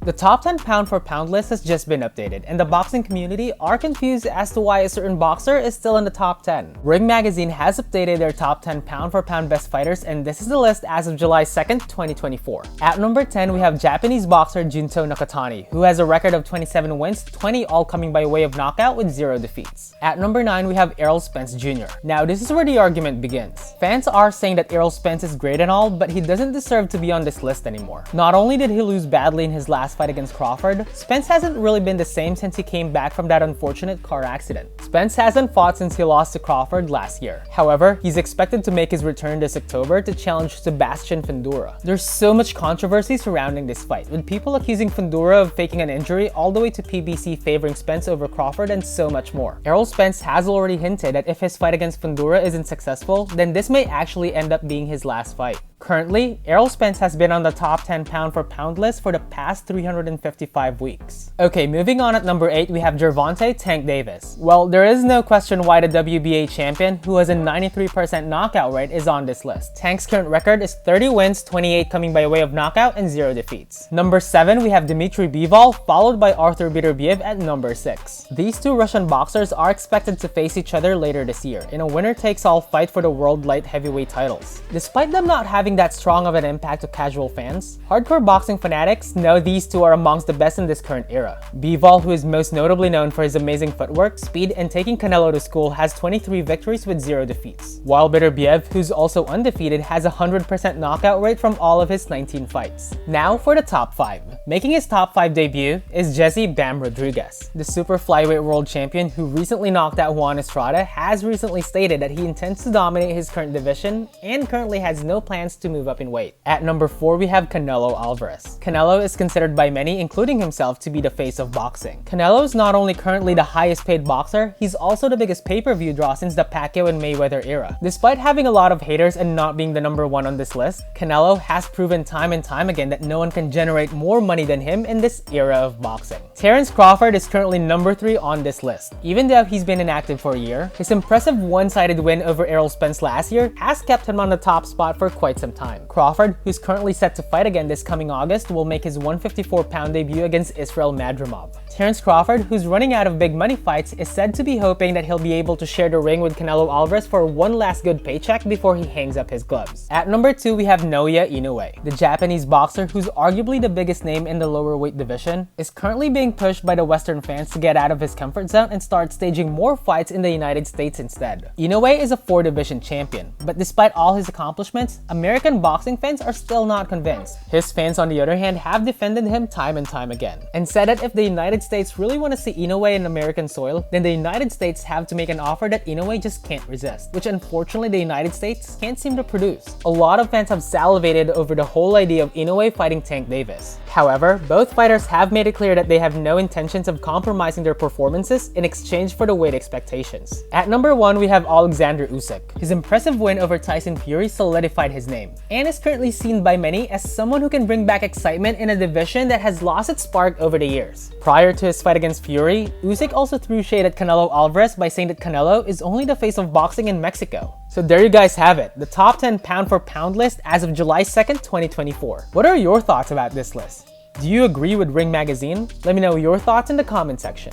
The top 10 pound for pound list has just been updated, and the boxing community are confused as to why a certain boxer is still in the top 10. Ring Magazine has updated their top 10 pound for pound best fighters, and this is the list as of July 2nd, 2024. At number 10, we have Japanese boxer Junto Nakatani, who has a record of 27 wins, 20 all coming by way of knockout with 0 defeats. At number 9, we have Errol Spence Jr. Now, this is where the argument begins. Fans are saying that Errol Spence is great and all, but he doesn't deserve to be on this list anymore. Not only did he lose badly in his last fight against Crawford, Spence hasn't really been the same since he came back from that unfortunate car accident. Spence hasn't fought since he lost to Crawford last year. However, he's expected to make his return this October to challenge Sebastian Fundora. There's so much controversy surrounding this fight, with people accusing Fundora of faking an injury all the way to PBC favoring Spence over Crawford and so much more. Errol Spence has already hinted that if his fight against Fundora isn't successful, then this may actually end up being his last fight. Currently, Errol Spence has been on the top 10 pound for pound list for the past 355 weeks. Okay, moving on at number 8, we have Gervonta Tank Davis. Well, there is no question why the WBA champion, who has a 93% knockout rate, is on this list. Tank's current record is 30 wins, 28 coming by way of knockout, and 0 defeats. Number 7, we have Dmitry Bivol, followed by Arthur Beterbiev at number 6. These two Russian boxers are expected to face each other later this year in a winner-takes-all fight for the world light heavyweight titles. Despite them not having that strong of an impact to casual fans, hardcore boxing fanatics know these two are amongst the best in this current era. Bivol, who is most notably known for his amazing footwork, speed, and taking Canelo to school, has 23 victories with 0 defeats, while Beterbiev, who's also undefeated, has a 100% knockout rate from all of his 19 fights. Now for the top 5. Making his top 5 debut is Jesse "Bam" Rodriguez. The super flyweight world champion, who recently knocked out Juan Estrada, has recently stated that he intends to dominate his current division and currently has no plans to move up in weight. At number 4, we have Canelo Alvarez. Canelo is considered by many, including himself, to be the face of boxing. Canelo is not only currently the highest paid boxer, he's also the biggest pay-per-view draw since the Pacquiao and Mayweather era. Despite having a lot of haters and not being the number 1 on this list, Canelo has proven time and time again that no one can generate more money than him in this era of boxing. Terence Crawford is currently number 3 on this list. Even though he's been inactive for a year, his impressive one-sided win over Errol Spence last year has kept him on the top spot for quite some time. Crawford, who's currently set to fight again this coming August, will make his 154-pound debut against Israel Madrimov. Terence Crawford, who's running out of big money fights, is said to be hoping that he'll be able to share the ring with Canelo Alvarez for one last good paycheck before he hangs up his gloves. At number 2, we have Naoya Inoue. The Japanese boxer, who's arguably the biggest name in the lower weight division, is currently being pushed by the Western fans to get out of his comfort zone and start staging more fights in the United States instead. Inoue is a 4-division champion, but despite all his accomplishments, American boxing fans are still not convinced. His fans, on the other hand, have defended him time and time again, and said that if the United States really want to see Inoue in American soil, then the United States have to make an offer that Inoue just can't resist, which unfortunately the United States can't seem to produce. A lot of fans have salivated over the whole idea of Inoue fighting Tank Davis. However, both fighters have made it clear that they have no intentions of compromising their performances in exchange for the weight expectations. At number 1, we have Alexander Usyk. His impressive win over Tyson Fury solidified his name, and is currently seen by many as someone who can bring back excitement in a division that has lost its spark over the years. Prior to his fight against Fury, Usyk also threw shade at Canelo Alvarez by saying that Canelo is only the face of boxing in Mexico. So there you guys have it, the top 10 pound for pound list as of July 2nd, 2024. What are your thoughts about this list? Do you agree with Ring Magazine? Let me know your thoughts in the comment section.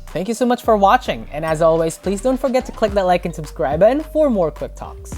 Thank you so much for watching, and as always, please don't forget to click that like and subscribe button for more quick talks.